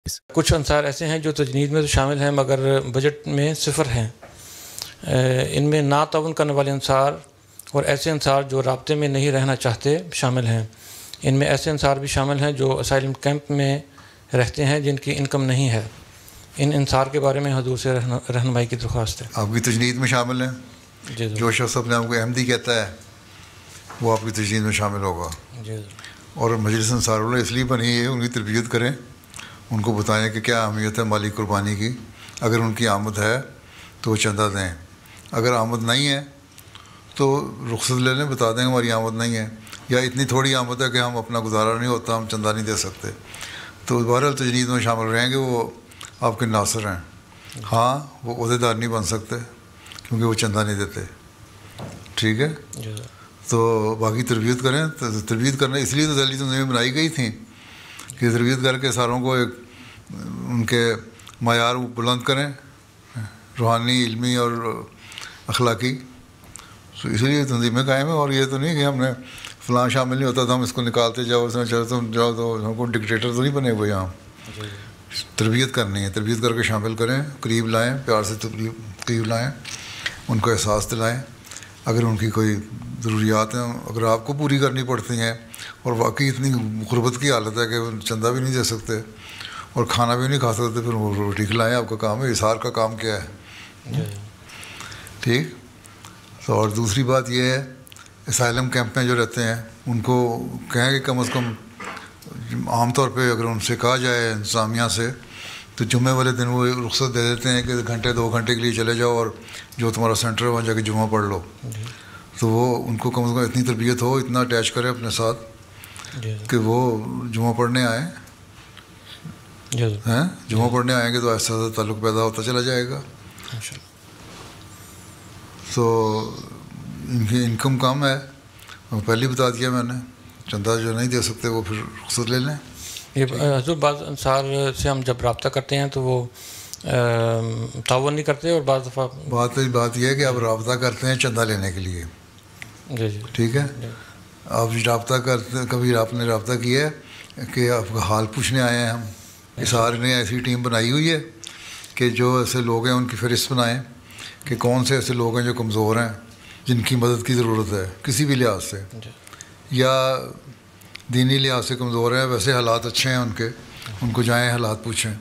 کچھ انصار ایسے ہیں جو تجنید میں تو شامل ہیں مگر بجٹ میں صفر ہیں. ان میں ناتعاون کرنے والے انصار اور ایسے انصار جو رابطے میں نہیں رہنا چاہتے شامل ہیں. ان میں ایسے انصار بھی شامل ہیں جو اسائلم کیمپ میں رہتے ہیں جن کی انکم نہیں ہے. ان انصار کے بارے میں حضور سے رہنمائی کی درخواست ہے. آپ کی تجنید میں شامل ہیں؟ جی جو شخص اپنے آپ کو احمدی کہتا ہے وہ آپ کی تجنید میں شامل ہوگا. جی. اور مجلس انصار اللہ اس لیے بنی ہے ان کی تربیت کریں, ان کو بتائیں کہ کیا اہمیت ہے مالی قربانی کی. اگر ان کی آمد ہے تو وہ چندہ دیں, اگر آمد نہیں ہے تو رخصت لے لیں, بتا دیں ہماری آمد نہیں ہے, یا اتنی تھوڑی آمد ہے کہ ہم اپنا گزارا نہیں ہوتا, ہم چندہ نہیں دے سکتے. تو بہرحال تجنید میں شامل رہیں گے, وہ آپ کے ناصر ہیں. ہاں وہ عہدیدار نہیں بن سکتے کیونکہ وہ چندہ نہیں دیتے. ٹھیک ہے, تو باقی تربیت کریں. تربیت کرنا اس لیے تو ذیلی تنظیمیں بنائی گئی تھیں کہ تربیت کر کے ساروں کو ایک ان کے معیار بلند کریں, روحانی, علمی اور اخلاقی. تو اس لیے تنظیمیں قائم ہیں. اور یہ تو نہیں کہ ہم نے فلاں شامل نہیں ہوتا تو ہم اس کو نکالتے جاؤ, اس میں چلو تم جاؤ, تو ہم کو ڈکٹیٹر تو نہیں بنے ہوئے یہاں. تربیت کرنی ہے, تربیت کر کے شامل کریں, قریب لائیں, پیار سے قریب لائیں, ان کو احساس دلائیں. اگر ان کی کوئی ضروریات ہیں اگر آپ کو پوری کرنی پڑتی ہیں اور واقعی اتنی غربت کی حالت ہے کہ چندہ بھی نہیں دے سکتے اور کھانا بھی نہیں کھا سکتے, پھر وہ روٹی کھلائیں. آپ کا کام ہے, اظہار کا کام کیا ہے. ٹھیک. تو اور دوسری بات یہ ہے, اسائلم کیمپ میں جو رہتے ہیں ان کو کہیں کہ کم از کم عام طور پہ اگر ان سے کہا جائے انتظامیہ سے تو جمعے والے دن وہ رخصت دے دیتے ہیں کہ گھنٹے 2 گھنٹے کے لیے چلے جاؤ اور جو تمہارا سینٹر ہے وہاں جا کے جمعہ پڑھ لو. تو وہ ان کو کم از کم اتنی تربیت ہو, اتنا اٹیچ کرے اپنے ساتھ کہ وہ جمعہ پڑھنے آئیں. جمعہ پڑھنے آئیں گے تو ایسا تعلق پیدا ہوتا چلا جائے گا. تو ان کی انکم کم ہے, پہلے بتا دیا میں نے. چندہ جو نہیں دے سکتے وہ پھر رخصت لے لیں. یہ حضور بعض انصار سے ہم جب رابطہ کرتے ہیں تو وہ تعاون نہیں کرتے, اور بعض دفعہ بات یہ ہے کہ آپ رابطہ کرتے ہیں چندہ لینے کے لیے. جی جی ٹھیک ہے. آپ رابطہ کرتے, کبھی آپ نے رابطہ کیا ہے کہ آپ کا حال پوچھنے آئے ہیں ہم. اسار نے ایسی ٹیم بنائی ہوئی ہے کہ جو ایسے لوگ ہیں ان کی فہرست بنائیں کہ کون سے ایسے لوگ ہیں جو کمزور ہیں, جن کی مدد کی ضرورت ہے کسی بھی لحاظ سے, یا دینی لحاظ سے کمزور ہیں, ویسے حالات اچھے ہیں ان کے, ان کو جائیں حالات پوچھیں,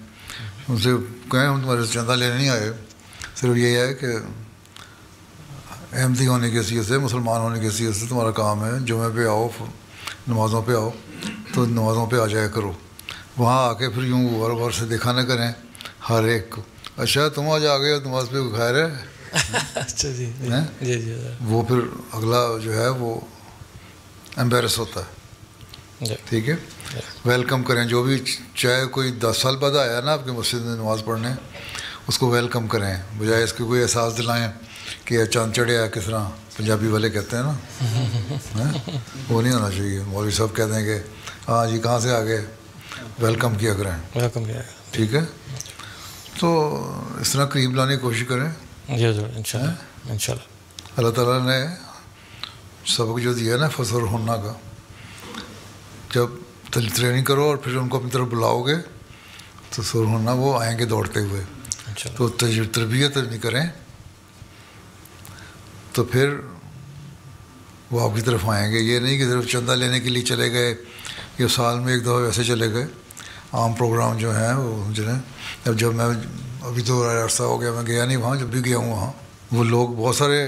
ان سے کہیں ہم تمہارے چندہ لینے نہیں آئے, صرف یہ ہے کہ احمدی ہونے کی حیثیت سے, مسلمان ہونے کی حیثیت سے تمہارا کام ہے جمعہ پہ آؤ, نمازوں پہ آؤ, تو نمازوں پہ آ جایا کرو. وہاں آ کے پھر یوں غور غور سے دیکھا نہ کریں ہر ایک کو, اچھا تم آج آ گئے نماز پہ خیر ہے. اچھا جی جی جی. وہ پھر اگلا جو ہے وہ ایمبیرس ہوتا ہے. ٹھیک ہے. ویلکم کریں, جو بھی چاہے کوئی 10 سال بعد آیا نا آپ کی مسجد میں نماز پڑھنے, اس کو ویلکم کریں, بجائے اس کے کوئی احساس دلائیں کہ چاند چڑھیا کس طرح پنجابی والے کہتے ہیں نا. وہ نہیں ہونا چاہیے. مولوی صاحب کہتے ہیں کہ ہاں جی کہاں سے آ گئے, ویلکم کیا کریں. ویلکم کیا. ٹھیک ہے. تو اس طرح قریب لانے کی کوشش کریں. جی حضور انشاءاللہ انشاءاللہ. اللہ تعالیٰ نے سبق جو دیا نا فصل ہونا کا, جب ٹریننگ کرو اور پھر ان کو اپنی طرف بلاؤ گے تو سر ہونا وہ آئیں گے دوڑتے ہوئے. تو تربیت نہیں کریں تو پھر وہ آپ کی طرف آئیں گے. یہ نہیں کہ صرف چندہ لینے کے لیے چلے گئے یا سال میں ایک دفعہ ویسے چلے گئے. عام پروگرام جو ہیں وہ جو ہے, جب میں ابھی تو عرصہ ہو گیا میں گیا نہیں وہاں, جب بھی گیا ہوں وہاں وہ لوگ بہت سارے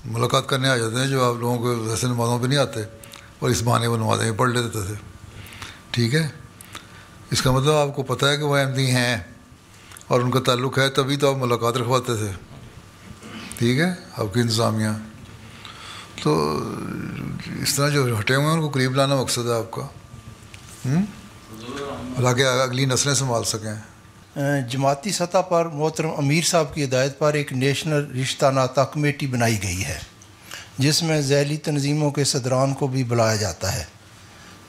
ملاقات کرنے آ جاتے ہیں جو آپ لوگوں کو ویسے نمازوں پہ نہیں آتے, اور اس بہانے وہ نمازیں پڑھ لیتے تھے. ٹھیک ہے. اس کا مطلب آپ کو پتہ ہے کہ وہ احمدی ہیں اور ان کا تعلق ہے, تبھی تو آپ ملاقات رکھواتے تھے. ٹھیک ہے. آپ کی انتظامیہ تو اس طرح جو ہٹے ہوئے ہیں ان کو قریب لانا مقصد ہے آپ کا, حالانکہ اگلی نسلیں سنبھال سکیں. جماعتی سطح پر محترم امیر صاحب کی ہدایت پر ایک نیشنل رشتہ ناطہ کمیٹی بنائی گئی ہے جس میں ذیلی تنظیموں کے صدران کو بھی بلایا جاتا ہے.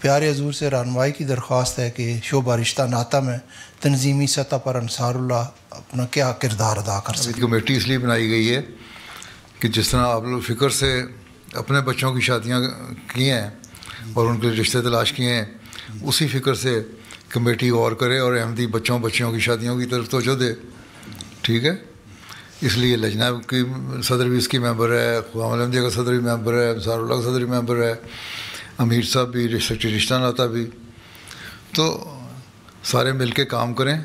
پیارے حضور سے رہنمائی کی درخواست ہے کہ شعبہ رشتہ ناطہ میں تنظیمی سطح پر انصار اللہ اپنا کیا کردار ادا کر سکتے. کمیٹی اس لیے بنائی گئی ہے کہ جس طرح آپ لوگ فکر سے اپنے بچوں کی شادیاں کی ہیں اور ان کے رشتے تلاش کیے ہیں, اسی فکر سے کمیٹی غور کرے اور احمدی بچیوں کی شادیوں کی طرف توجہ دے. ٹھیک ہے, اس لیے لجنہ کی صدر بھی اس کی ممبر ہے, غلام احمدیہ کا صدر بھی ممبر ہے, انصار اللہ کا صدر بھی ممبر ہے, امیر صاحب بھی, سیکرٹری رشتہ ناطہ بھی. تو سارے مل کے کام کریں.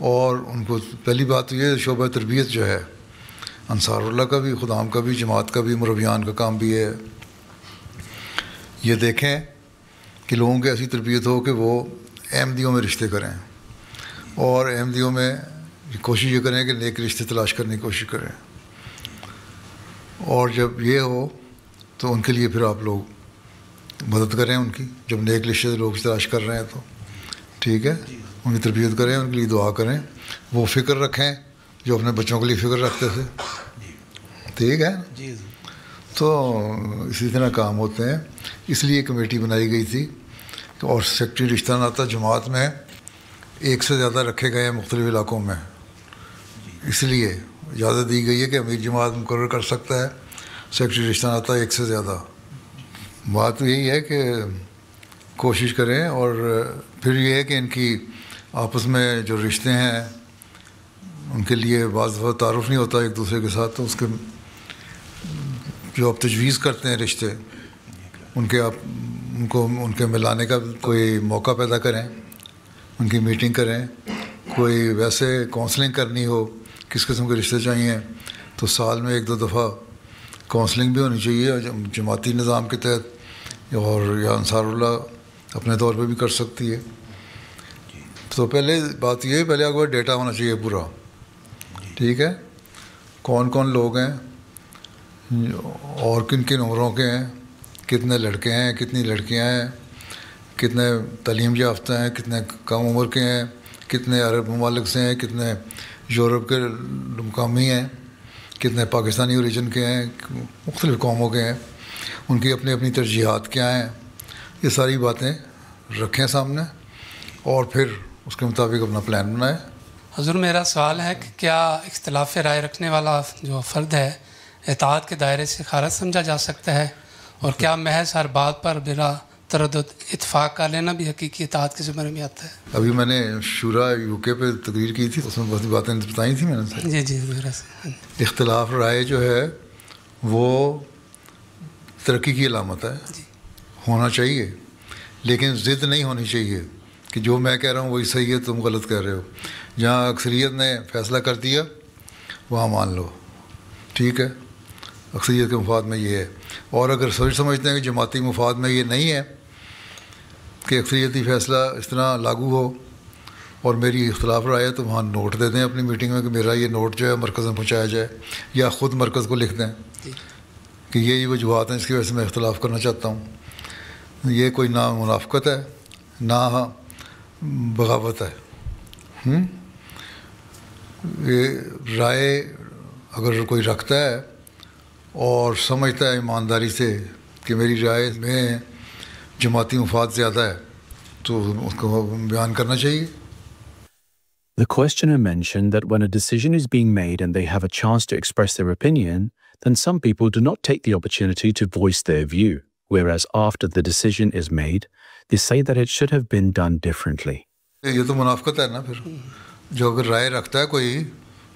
اور ان کو پہلی بات تو یہ شعبہ تربیت جو ہے انصار اللہ کا بھی, خدام کا بھی, جماعت کا بھی, مربیان کا کام بھی ہے. یہ دیکھیں کہ لوگوں کی ایسی تربیت ہو کہ وہ احمدیوں میں رشتے کریں, اور احمدیوں میں کوشش یہ کریں کہ نیک رشتے تلاش کرنے کی کوشش کریں. اور جب یہ ہو تو ان کے لیے پھر آپ لوگ مدد کریں ان کی, جب نیک رشتے لوگ تلاش کر رہے ہیں تو. ٹھیک ہے, ان کی تربیت کریں, ان کے لیے دعا کریں, وہ فکر رکھیں جو اپنے بچوں کے لیے فکر رکھتے تھے. ٹھیک ہے, تو اسی طرح کام ہوتے ہیں. اس لیے کمیٹی بنائی گئی تھی. اور سیکرٹری رشتہ ناطہ جماعت میں ایک سے زیادہ رکھے گئے ہیں مختلف علاقوں میں. اس لیے اجازت دی گئی ہے کہ امیر جماعت مقرر کر سکتا ہے, سیکرٹری رشتہ ناطہ ایک سے زیادہ. بات یہی ہے کہ کوشش کریں. اور پھر یہ ہے کہ ان کی آپس میں جو رشتے ہیں ان کے لیے بعض دفعہ تعارف نہیں ہوتا ایک دوسرے کے ساتھ, تو اس کے جو آپ تجویز کرتے ہیں رشتے ان کے, آپ ان کے ملانے کا کوئی موقع پیدا کریں, ان کی میٹنگ کریں. کوئی ویسے کونسلنگ کرنی ہو کس قسم کے رشتے چاہیے تو سال میں 1-2 دفعہ کونسلنگ بھی ہونی چاہیے جماعتی نظام کے تحت, اور یا انصار اللہ اپنے طور پہ بھی کر سکتی ہے. تو پہلے بات یہ ہے, پہلے آپ کو ڈیٹا ہونا چاہیے پورا. ٹھیک ہے, کون کون لوگ ہیں اور کن کن عمروں کے ہیں, کتنے لڑکے ہیں, کتنی لڑکیاں ہیں, کتنے تعلیم یافتہ ہیں, کتنے کم عمر کے ہیں, کتنے عرب ممالک سے ہیں, کتنے یورپ کے مقامی ہیں, کتنے پاکستانی اوریجن کے ہیں, مختلف قوموں کے ہیں, ان کی اپنی اپنی ترجیحات کیا ہیں. یہ ساری باتیں رکھیں سامنے اور پھر اس کے مطابق اپنا پلان بنائیں. حضور میرا سوال ہے کہ کیا اختلاف رائے رکھنے والا جو فرد ہے اطاعت کے دائرے سے خارج سمجھا جا سکتا ہے, اور کیا محض ہر بات پر بلا تردد اتفاق کر لینا بھی حقیقی اطاعت کے زمرے میں آتا ہے؟ ابھی میں نے شورا UK پہ تقریر کی تھی, اس میں بہت باتیں بتائی تھیں میں نے. جی اختلاف رائے جو ہے وہ ترقی کی علامت ہے, ہونا چاہیے, لیکن ضد نہیں ہونی چاہیے کہ جو میں کہہ رہا ہوں وہی صحیح ہے, تم غلط کہہ رہے ہو. جہاں اکثریت نے فیصلہ کر دیا وہاں مان لو. ٹھیک ہے, اکثریت کے مفاد میں یہ ہے. اور اگر سوچ سمجھتے ہیں کہ جماعتی مفاد میں یہ نہیں ہے کہ اکثریتی فیصلہ اس طرح لاگو ہو اور میری اختلاف رائے ہے, تو وہاں نوٹ دے دیں اپنی میٹنگ میں کہ میرا یہ نوٹ جو ہے مرکز میں پہنچایا جائے, یا خود مرکز کو لکھ دیں کہ یہ وجوہات ہیں جس کی وجہ سے میں اختلاف کرنا چاہتا ہوں. یہ کوئی نہ منافقت ہے نہ بغاوت ہے. یہ رائے اگر کوئی رکھتا ہے اور سمجھتا ہے ایمانداری سے کہ میری رائے میں جماعتی مفاد زیادہ ہے تو اس کو بیان کرنا چاہیے. The questioner mentioned that when a decision is being made and they have a chance to express their opinion, then some people do not take the opportunity to voice their view, whereas after the decision is made, they say that it should have been done differently. یہ تو منافقت ہے نا. پھر جو اگر رائے رکھتا ہے کوئی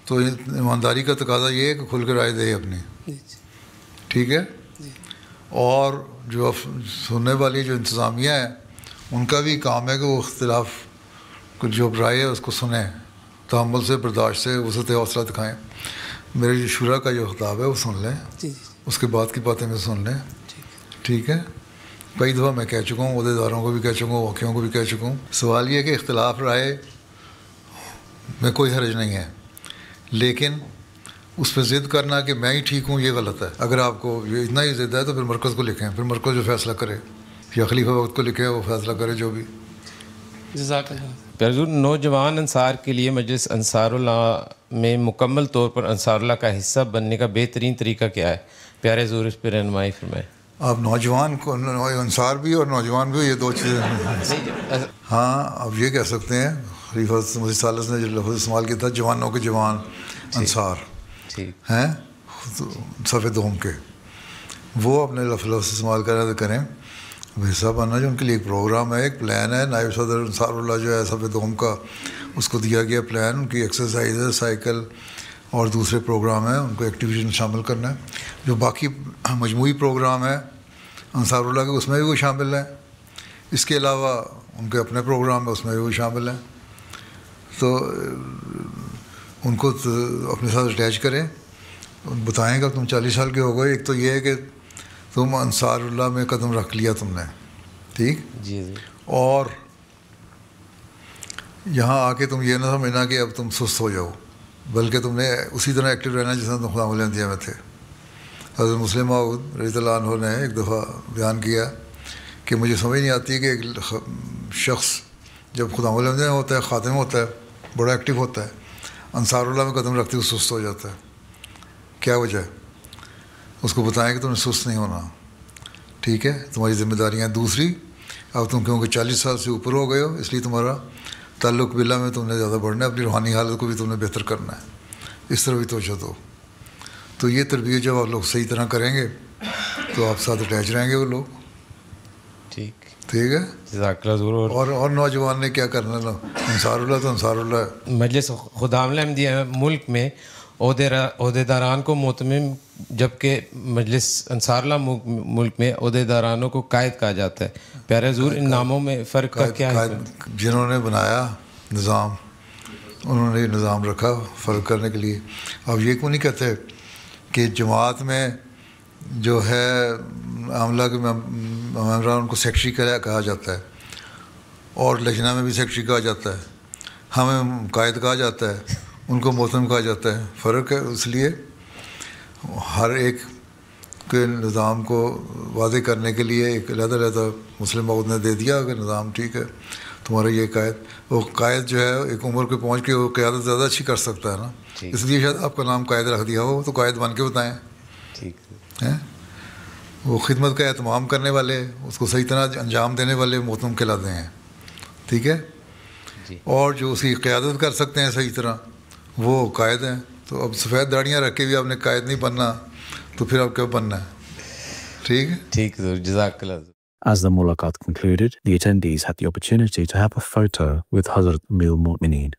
تو ایمانداری کا تقاضا یہ ہے کہ کھل کے رائے دے اپنی. ٹھیک ہے, اور جو سننے والی جو انتظامیہ ہے ان کا بھی کام ہے کہ وہ اختلاف جو رائے ہے اس کو سنیں, تحمل سے, برداشت سے, وسعت حوصلہ دکھائیں. میرے جو شورا کا جو خطاب ہے وہ سن لیں, اس کے بعد کی باتیں میں سن لیں. ٹھیک ہے, کئی دفعہ میں کہہ چکا ہوں, عہدیداروں کو بھی کہہ چکا ہوں, واقعوں کو بھی کہہ چکا ہوں. سوال یہ ہے کہ اختلاف رائے میں کوئی حرج نہیں ہے, لیکن اس پہ ضد کرنا کہ میں ہی ٹھیک ہوں یہ غلط ہے. اگر آپ کو یہ اتنا ہی ضد ہے تو پھر مرکز کو لکھیں, پھر مرکز جو فیصلہ کرے, یا خلیفہ وقت کو لکھے وہ فیصلہ کرے جو بھی. جزاک اللہ. حضور نوجوان انصار کے لیے مجلس انصار اللہ میں مکمل طور پر انصار اللہ کا حصہ بننے کا بہترین طریقہ کیا ہے؟ پیارے حضور اس پہ رہنمائی فرمائیں. آپ نوجوان کو انصار بھی اور نوجوان بھی, یہ دو چیزیں. ہاں آپ یہ کہہ سکتے ہیں, خلیفہ مسیح ثالث نے جو لفظ استعمال کیا تھا جوانوں کے جوان انصار ہیں صف دوم کے, وہ اپنے لفظ استعمال کریں. حصہ بننا جو ان کے لیے ایک پروگرام ہے, ایک پلان ہے. نائب صدر انصار اللہ جو ہے صف دوم کا, اس کو دیا گیا پلان, ان کی ایکسرسائز ہے, سائیکل اور دوسرے پروگرام ہیں, ان کو ایکٹیویٹی میں شامل کرنا ہے. جو باقی مجموعی پروگرام ہے انصار اللہ کے, اس میں بھی وہ شامل ہیں. اس کے علاوہ ان کے اپنے پروگرام ہے, اس میں بھی وہ شامل ہیں. تو ان کو اپنے ساتھ اٹیچ کریں, بتائیں کہ تم 40 سال کے ہو گئے. ایک تو یہ ہے کہ تم انصار اللہ میں قدم رکھ لیا تم نے, ٹھیک جی, اور یہاں آ کے تم یہ نہ سمجھنا کہ اب تم سست ہو جاؤ, بلکہ تم نے اسی طرح ایکٹیو رہنا جس طرح تم خدا ملیندیہ میں تھے. حضرت مسلم موعود رضی اللہ عنہ نے ایک دفعہ بیان کیا کہ مجھے سمجھ نہیں آتی کہ ایک شخص جب خدا ملیندیہ میں ہوتا ہے, خاتم ہوتا ہے, بڑا ایکٹیو ہوتا ہے, انصار اللہ میں قدم رکھتے ہوئے سست ہو جاتا ہے. کیا وجہ ہے؟ اس کو بتائیں کہ تم نے سست نہیں ہونا, ٹھیک ہے, تمہاری ذمہ داریاں. دوسری, اب تم کیونکہ 40 سال سے اوپر ہو گئے ہو, اس لیے تمہارا تعلق باللہ میں تم نے زیادہ بڑھنا ہے, اپنی روحانی حالت کو بھی تم نے بہتر کرنا ہے, اس طرح بھی توجہ دو. تو یہ تربیت جب آپ لوگ صحیح طرح کریں گے تو آپ ساتھ اٹیچ رہیں گے وہ لوگ, ٹھیک ہے. جزاک اللہ ضرور. اور نوجوان نے کیا کرنا ہے, انصار اللہ تو انصار اللہ ہے. مجلس خدا ملیندیہ ملک میں عہدیداران کو مؤتمن, جبکہ مجلس انصار اللہ ملک میں عہدیدارانوں کو قائد کہا جاتا ہے. پیارے حضور, ان ناموں میں فرق کا کیا ہے؟ جنہوں نے بنایا نظام, انہوں نے یہ نظام رکھا فرق کرنے کے لیے. اب یہ کیوں نہیں کہتے کہ جماعت میں جو ہے عاملہ کے ممبران, ان کو سیکٹری کہا جاتا ہے, اور لجنہ میں بھی سیکٹری کہا جاتا ہے, ہمیں قائد کہا جاتا ہے, ان کو محترم کہا جاتا ہے. فرق ہے. اس لیے ہر ایک کے نظام کو واضح کرنے کے لیے ایک علیحدہ مسلم موعود نے دے دیا کہ نظام ٹھیک ہے, تمہارا یہ قائد. وہ قائد جو ہے ایک عمر پہ پہنچ کے وہ قیادت زیادہ اچھی کر سکتا ہے نا, اس لیے شاید آپ کا نام قائد رکھ دیا ہو. تو قائد بن کے بتائیں, ٹھیک, وہ خدمت کا اہتمام کرنے والے, اس کو صحیح طرح انجام دینے والے محترم کہلاتے ہیں, ٹھیک ہے. اور جو اس کی قیادت کر سکتے ہیں صحیح طرح, وہ قائد ہیں. تو اب سفید داڑیاں رکھ کے بھی آپ نے قائد نہیں بننا, تو پھر آپ کیا بننا ہے, ٹھیک ہے. ٹھیک ہے, جزاک اللہ. As the mulaqat concluded, the attendees had the opportunity to have a photo with Hazrat Amir al-Mu'mineen.